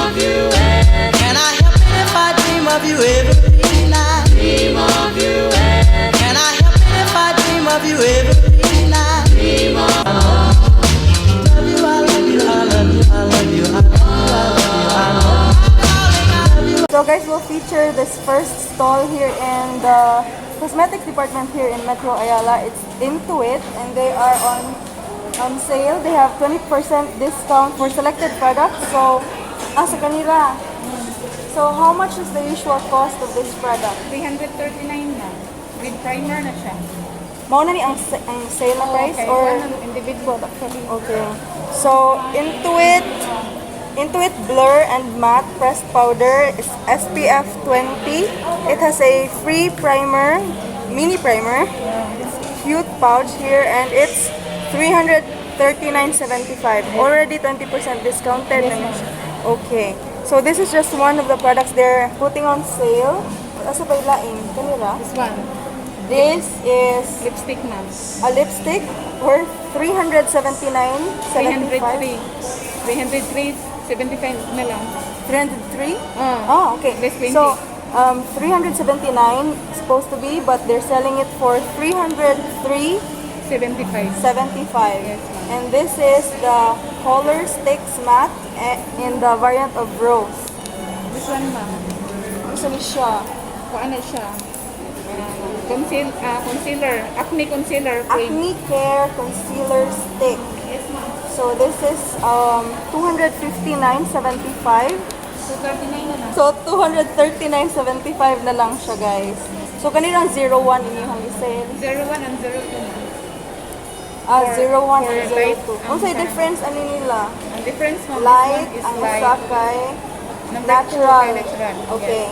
Can I help it if I dream of you every night? Dream of you every. Can I help it if I dream of you every night? Dream of. Love you, I love you, I love you, I love you, I love you, I love you, I love you. So guys, we'll feature this first stall here in the cosmetics department here in Metro Ayala. It's Intuit and they are on sale. They have 20% discount for selected products. So, sa kanila. So, how much is the usual cost of this product? 339 na. With primer na siya. Mauna ni ang sale na price Okay, or one individual actually. okay. So, Intuit Blur and Matte Pressed Powder is SPF 20. It has a free primer, mini primer. It's cute pouch here and it's 339.75. Already 20% discounted. Okay. So this is just one of the products they're putting on sale. Asa ba ilain? Kanila? This one. This is Lipstick ma'am. a lipstick worth 379.75. 303.75 na lang. 303? Ah. Oh, okay. Less 20. So, 379 supposed to be, but they're selling it for 303.75. 75. Yes, ma'am. And this is the Color Sticks Matte in the variant of Rose. This one ma'am. Isa ni siya. Ano siya? Concealer. Acne concealer cream. Acne Care Concealer Stick. Yes ma'am. So this is 259.75. 239 na lang. So 239.75 na lang siya, guys. So kanina 01 inyong sale. 01 and 02 na. Ah, For- 01 for and light 02. ang Ano sa tan. difference ano nila? Ang difference ma'am, Light, this ang one is isa light. kay Number natural. 2 kay natural. Okay.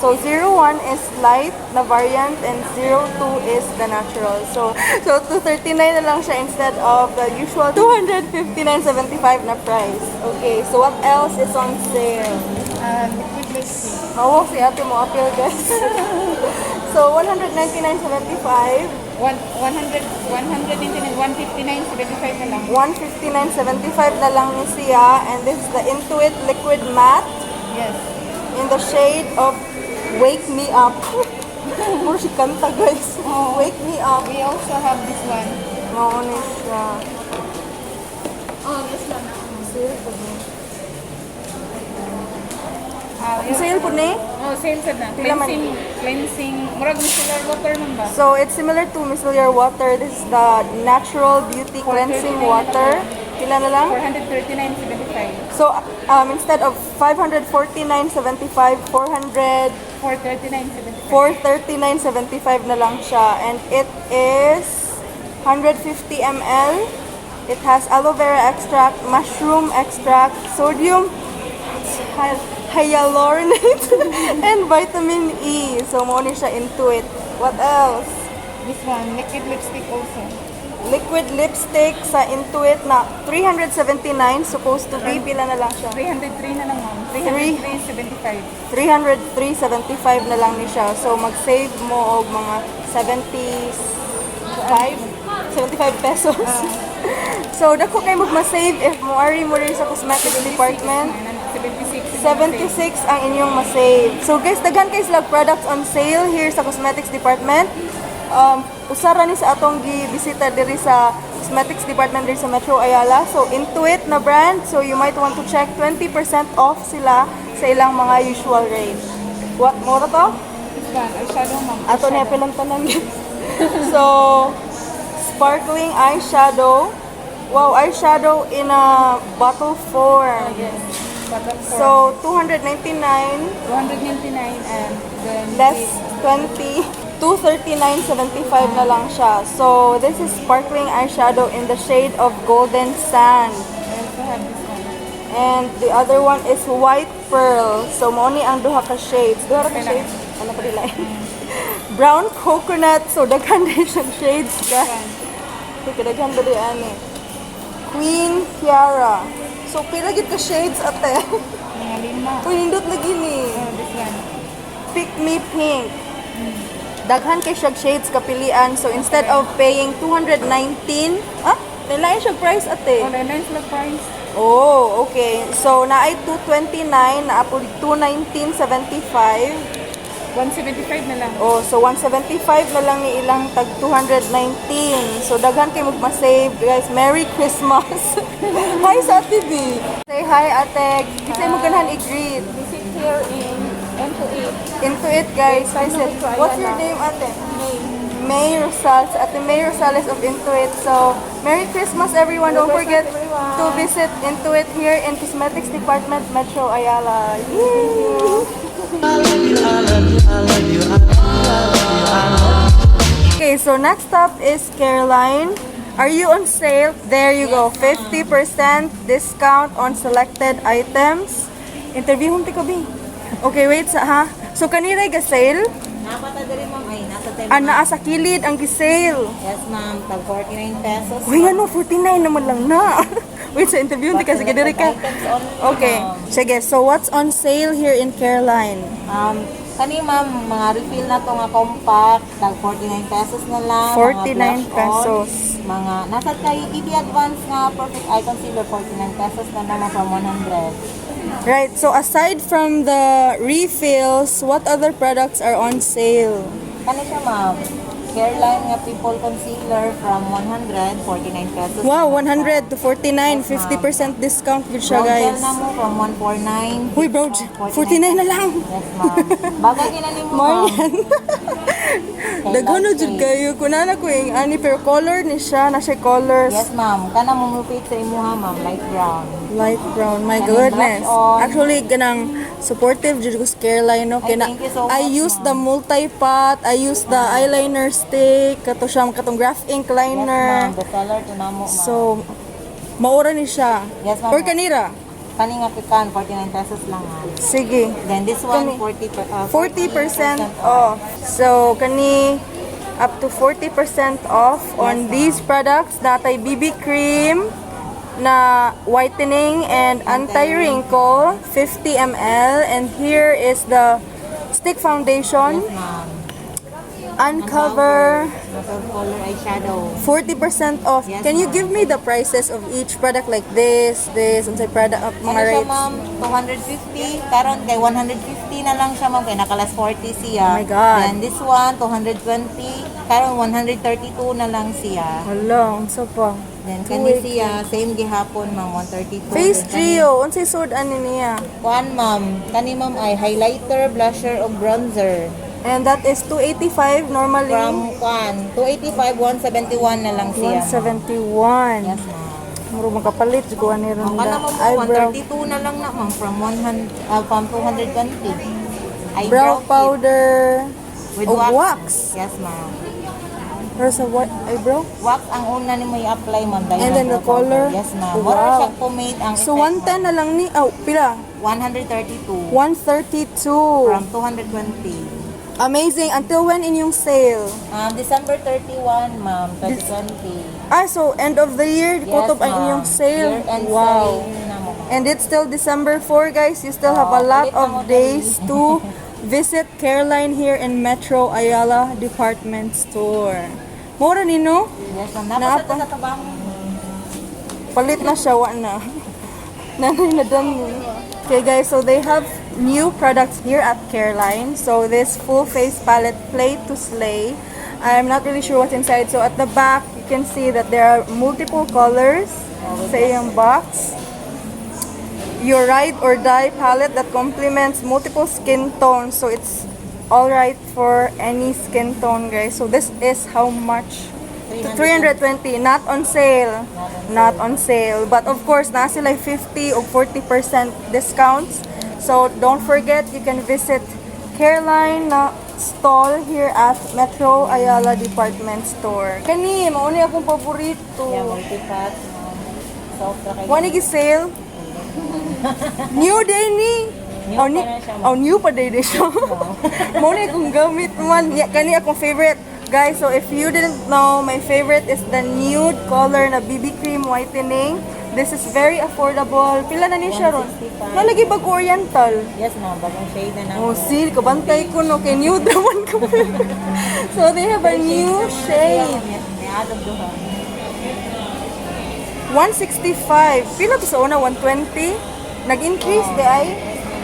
So 01 is light na variant and 02 is the natural. So 239 na lang siya instead of the usual 259.75 na price. Okay. So what else is on sale? Liquid lipstick. Mawag si ate mo appeal, guys. So 199.75. 159.75 na lang. 159.75 na lang ni siya, and this is the Intuit Liquid Matte Yes. in the shade of Wake Me Up. Puro si kanta, guys. Wake Me Up. We also have this one. Mauni siya. Oh, yes lang. Sale po ni. Yes. Sale po ni? Oh, sale sad na. Pila man? Cleansing. Murag micellar water man ba? So it's similar to micellar water. This is the Natural Beauty Cleansing Water. Pila na lang? 439.75. So instead of 549.75, 439.75. 439.75 na lang siya, and it is 150 ml. It has aloe vera extract, mushroom extract, sodium hyaluronate, and vitamin E. So mo ni siya Intuit. What else? This one, liquid lipstick also. Liquid lipstick sa Intuit na 379 supposed to be, pila na lang siya? 303 na lang ma'am. 303.75. 303.75 na lang ni siya. So mag-save mo og mga 75 pesos. So dako kay mo ma-save if mo ari mo rin sa cosmetics department. 76 ang inyong ma-save. So guys, daghan kay sila products on sale here sa cosmetics department. Usara ni sa atong gi-bisita diri sa cosmetics department diri sa Metro Ayala. So Intuit na brand, so you might want to check 20% off sila sa ilang mga usual rate. What mo to? This one, eyeshadow ma'am. Ato na pilang tanan. So sparkling eyeshadow Wow, eyeshadow in a bottle form. Yes. Bottle form. So, 299 299 and then less 20, 239.75 na lang siya. So, this is sparkling eyeshadow in the shade of golden sand. I also have this one. And the other one is white pearl. So, mo ni ang duha ka shades. Duha ra ka Kailan? shades? Ano pa nila? Brown coconut. So, daghan din siyang shades, guys. So, daghan ba di ani? Queen Tiara. So, pila gid ka shades, ate? Mga lima. Uy, nindot lagi ni. Oh, this one. Pick Me Pink. Daghan kay siyang shades kapilian. So, instead of paying 219, nalain siya price, ate. Oh, the nice look price. Oh, okay. So, naay 229, naapo 219.75. 175 na lang. Oh, so 175 na lang ni ilang tag 219. So, daghan kay magma-save. Guys, Merry Christmas. Hi sa Ate B. Say hi, ate. Kasi mo ganahan i-greet. Visit here in N28. Into it, guys. Visit. What's your name, ate? May Rosales. Ate May Rosales of Intuit. So, Merry Christmas, everyone. Don't forget to visit Intuit here in Cosmetics Department, Metro Ayala. Yay! Okay, so next up is Caroline. Are you on sale? There you go. 50% discount on selected items. Interview hong tikabi. Okay, wait sa ha. So kanina ga sale? Napata diri ma'am ay nasa 10. Naa sa kilid ang gisale. Yes ma'am, tag 49 pesos. Uy, ano, 49 naman lang na. Wait, sa interview, hindi kasi gadiri ka. Items only, Okay, ma'am. sige. So, what's on sale here in Caroline? Kani ma'am, mga refill na to nga compact, tag 49 pesos na lang. 49 mga blush pesos. On, mga nasa kay EB Advance nga perfect eye concealer 49 pesos na naman from 100. Right, so aside from the refills, what other products are on sale? Kani siya ma'am, Careline nga people concealer from 100, 49 pesos. Wow, 100 to 49, 50% discount good siya, Brow gel guys. na mo from 149. Uy, bro, 49 na lang. Yes ma'am. Bagay ginani mo ma'am. Marian. Daghan na jud kayo. Kunana ko yung ani, pero color ni siya, na siya colors. Yes ma'am, kana mo mupit sa imuha ma'am, light brown. Light brown. My Kaning goodness. blush on. Actually, ganang supportive jud ko sa Caroline, no? Ay, thank you so I much, use ma'am. the multi-pot, I use the eyeliner stick, kato siya, katong graph ink Yes liner. ma'am, the color to namo ma'am. So, maura ni siya. Yes, ma'am. Or kanira. Kani nga pikan 49 pesos lang ma'am. Sige. Then this one Kani- 40% 40% off. So, kani up to 40% off on ma'am. these products. Natay BB cream na whitening and anti-wrinkle, 50 ml. And here is the stick foundation, Yes ma'am. Uncover, Matte color eyeshadow. 40% off. Yes, Can you ma'am. give me the prices of each product like this, unsay product, mga Ano siya rates? ma'am, 250. Karon kay 150 na lang siya ma'am, kay nakalas 40 siya. Oh my God. Then this one 220. Karon 132 na lang siya. Hala, unsa pa? Then kani siya same gihapon ma'am 132. Face Then kani- trio, unsay suod ani niya? Kuan ma'am, kani ma'am ay highlighter, blusher o bronzer. And that is 285 normally. From kuan, 285 171 na lang siya. 171. Yes ma'am. Muro makapalit jud ko ani ron Ang kana da. mo Eyebrow 132 na lang na ma'am from 100 from 220. brow kit powder with o wax. wax. Yes ma'am. There's a what eyebrow? Wax ang una ni mo i-apply ma'am. dahil And then ang the color? Yes ma'am. Oh, Mura wow. siya pomade ang So effect, 110 na lang ni pila? ma'am. 132 132. from 220. Amazing. Until when in yung sale? December 31 ma'am, 2020. So end of the year, kutob ang ma'am. inyong sale. Year-end Wow. sale na mo, ma'am. And it's still December 4, guys. You still have a Oh, lot ulit na mo of days to visit Caroline here in Metro Ayala Department Store. Mura ni no? Yes ma'am. Napa? Napasa sa tabang. Palit na siya, wa na. Nanay na dami. Okay guys, so they have new products here at Caroline. So this full face palette, Play to Slay. I'm not really sure what's inside. So at the back, you can see that there are multiple colors sa iyong box. Your Ride or Die palette that complements multiple skin tones. So it's alright for any skin tone, guys. So this is how much 320, not on sale. Not on sale. But of course, na sila 50 o 40% discounts. So don't forget, you can visit Careline na stall here at Metro Ayala Department Store. Kani, mauni akong paborito. Yeah, multi-fat. Soft na kayo. Wani sale. New day ni. New ni. pa na siya, Oh, new pa day siya. Mauni akong gamit man. Kani akong favorite. Guys, so if you didn't know, my favorite is the nude color na BB cream whitening. This is very affordable. Pila na ni siya ron? 165. Nalagi bag oriental. Yes, ma'am. Bagong shade na Oh, naman. see, kabantay ko no kay nude naman ko. So they have a new shade. May adog doon. 165. Pila to sa una 120. Nag-increase di ay.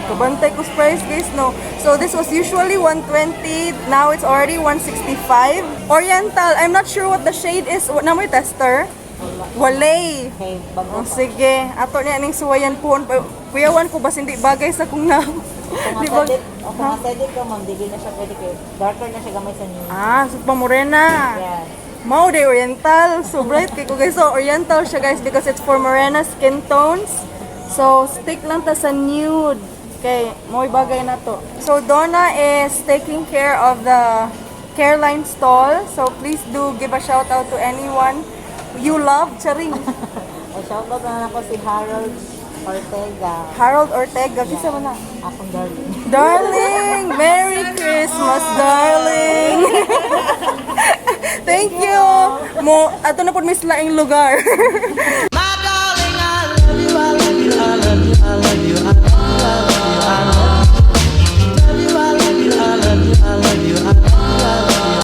Kabantay ko price guys no. So this was usually 120. Now it's already 165. Oriental. I'm not sure what the shade is. What na may tester? Walay. Okay, Oh, bago. sige. Ato niya ning suwayan po. Kuyawan ko bas hindi bagay sa kung na. Kung Di ba? asedit, o kung asedit ka, ma'am, dili na siya pwede kayo. Darker na siya gamay sa niyo. Ah, so pamorena. Yes. Mao de oriental. So bright kay ko guys. So oriental siya guys because it's for morena skin tones. So stick lang ta sa nude. Okay, mo'y bagay na to. So Donna is taking care of the Careline stall. So please do give a shout out to anyone you love. Charing. O shoutout na ako si Harold Ortega. Harold Ortega. Kisa mo na. Akong darling. Darling! Merry Christmas, darling! Thank you! Mo, ato na po may laing lugar.